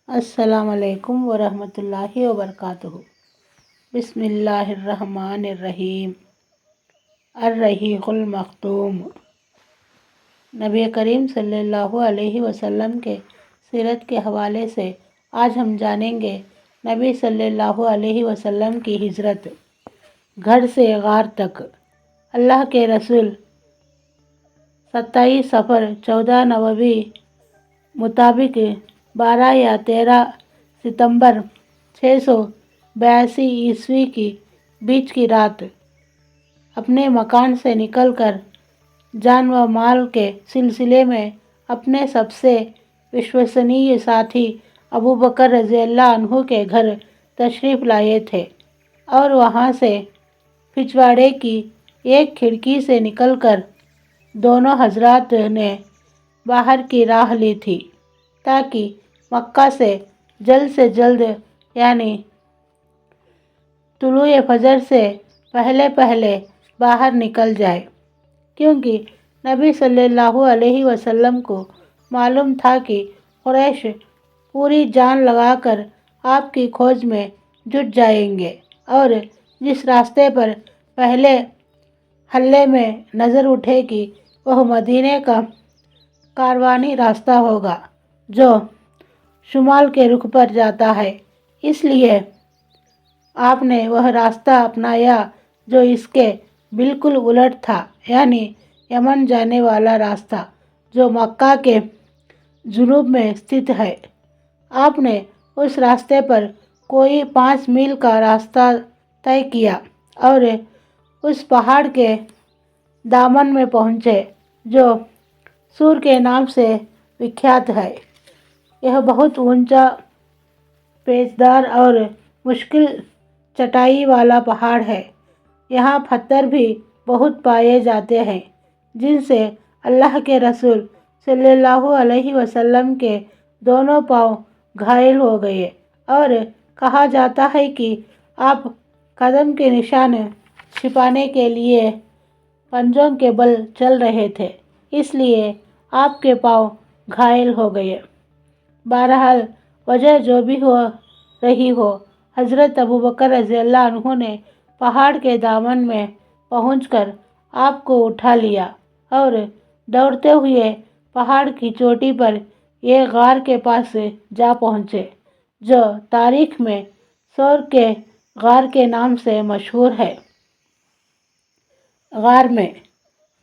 السلام علیکم ورحمۃ اللہ وبرکاتہ۔ بسم اللہ الرحمن الرحیم۔ الرحیق المختوم۔ نبی کریم صلی اللہ علیہ وسلم کے سیرت کے حوالے سے آج ہم جانیں گے نبی صلی اللہ علیہ وسلم کی ہجرت، گھر سے غار تک۔ اللہ کے رسول 27 صفر 14 نبوی مطابق 12 یا 13 ستمبر 682 عیسوی کی بیچ کی رات اپنے مکان سے نکل کر جان و مال کے سلسلے میں اپنے سب سے وشوسنیہ ساتھی ابوبکر رضی اللہ عنہ کے گھر تشریف لائے تھے، اور وہاں سے پچھواڑے کی ایک کھڑکی سے نکل کر دونوں حضرات نے باہر کی راہ لی تھی تاکہ مکہ سے جلد یعنی طلوع فجر سے پہلے باہر نکل جائے، کیونکہ نبی صلی اللہ علیہ وسلم کو معلوم تھا کہ قریش پوری جان لگا کر آپ کی کھوج میں جٹ جائیں گے، اور جس راستے پر پہلے حلے میں نظر اٹھے گی وہ مدینے کا کاروانی راستہ ہوگا جو شمال کے رخ پر جاتا ہے۔ اس لیے آپ نے وہ راستہ اپنایا جو اس کے بالکل الٹ تھا، یعنی یمن جانے والا راستہ جو مکہ کے جنوب میں استھت ہے۔ آپ نے اس راستے پر کوئی 5 میل کا راستہ طے کیا اور اس پہاڑ کے دامن میں پہنچے جو سور کے نام سے وکھیات ہے۔ یہ بہت اونچا، پیچیدہ اور مشکل چٹائی والا پہاڑ ہے۔ یہاں پتھر بھی بہت پائے جاتے ہیں جن سے اللہ کے رسول صلی اللہ علیہ وسلم کے دونوں پاؤں گھائل ہو گئے، اور کہا جاتا ہے کہ آپ قدم کے نشان چھپانے کے لیے پنجوں کے بل چل رہے تھے، اس لیے آپ کے پاؤں گھائل ہو گئے۔ بہرحال وجہ جو بھی ہو رہی ہو، حضرت ابوبکر رضی اللہ عنہ نے پہاڑ کے دامن میں پہنچ کر آپ کو اٹھا لیا اور دوڑتے ہوئے پہاڑ کی چوٹی پر ایک غار کے پاس جا پہنچے جو تاریخ میں ثور کے غار کے نام سے مشہور ہے۔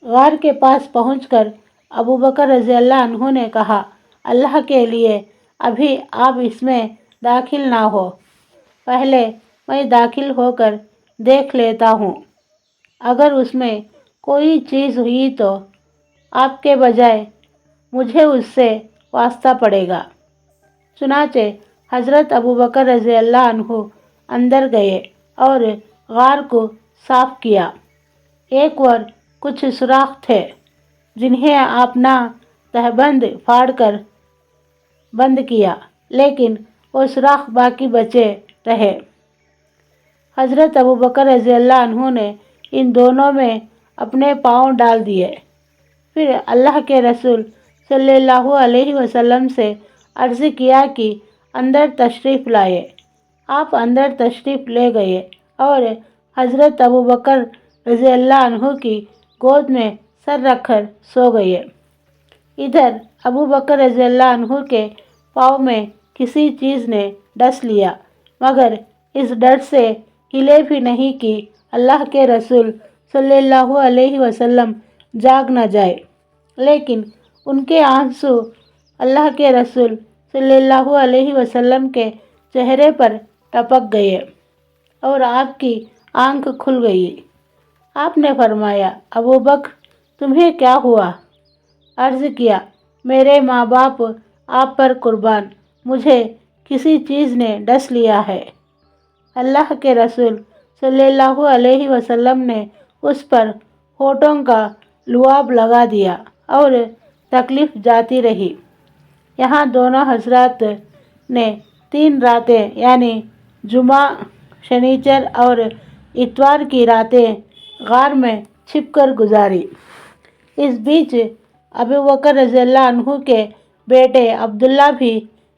غار کے پاس پہنچ کر ابوبکر رضی اللہ عنہ نے کہا، اللہ کے لیے ابھی آپ اس میں داخل نہ ہو، پہلے میں داخل ہو کر دیکھ لیتا ہوں، اگر اس میں کوئی چیز ہوئی تو آپ کے بجائے مجھے اس سے واسطہ پڑے گا۔ چنانچہ حضرت ابوبکر رضی اللہ عنہ اندر گئے اور غار کو صاف کیا۔ ایک اور کچھ سوراخ تھے جنہیں آپ نے تہبند پھاڑ کر بند کیا، لیکن وہ سوراخ باقی بچے رہے۔ حضرت ابوبکر رضی اللہ عنہ نے ان دونوں میں اپنے پاؤں ڈال دیے، پھر اللہ کے رسول صلی اللہ علیہ وسلم سے عرض کیا کہ اندر تشریف لائے۔ آپ اندر تشریف لے گئے اور حضرت ابوبکر رضی اللہ عنہ کی گود میں سر رکھ کر سو گئے۔ ادھر ابوبکر رضی اللہ عنہ کے پاؤں میں کسی چیز نے ڈس لیا، مگر اس ڈر سے ہلے بھی نہیں کہ اللہ کے رسول صلی اللہ علیہ وسلم جاگ نہ جائے، لیکن ان کے آنسو اللہ کے رسول صلی اللہ علیہ وسلم کے چہرے پر ٹپک گئے اور آپ کی آنکھ کھل گئی۔ آپ نے فرمایا، ابوبکر تمہیں کیا ہوا؟ عرض کیا، میرے ماں باپ آپ پر قربان، مجھے کسی چیز نے ڈس لیا ہے۔ اللہ کے رسول صلی اللہ علیہ وسلم نے اس پر ہونٹوں کا لعاب لگا دیا اور تکلیف جاتی رہی۔ یہاں دونوں حضرات نے 3 راتیں یعنی جمعہ، شنیچر اور اتوار کی راتیں غار میں چھپ کر گزاری۔ اس بیچ ابوبکر رضی اللہ عنہ کے بیٹے عبداللہ بھی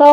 100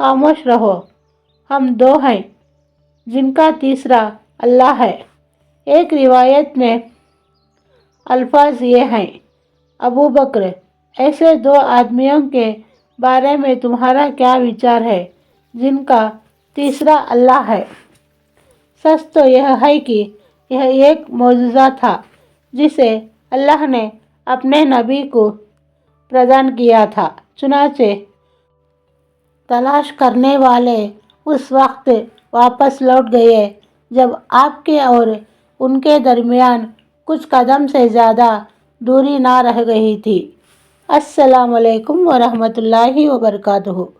خاموش رہو، ہم دو ہیں جن کا تیسرا اللہ ہے۔ ایک روایت میں الفاظ یہ ہیں، ابو بکر، ایسے دو آدمیوں کے بارے میں تمہارا کیا وچار ہے جن کا تیسرا اللہ ہے؟ سچ تو یہ ہے کہ یہ ایک معجزہ تھا جسے اللہ نے اپنے نبی کو پردان کیا تھا۔ چنانچہ تلاش کرنے والے اس وقت واپس لوٹ گئے جب آپ کے اور ان کے درمیان کچھ قدم سے زیادہ دوری نہ رہ گئی تھی۔ السلام علیکم ورحمۃ اللہ وبرکاتہ۔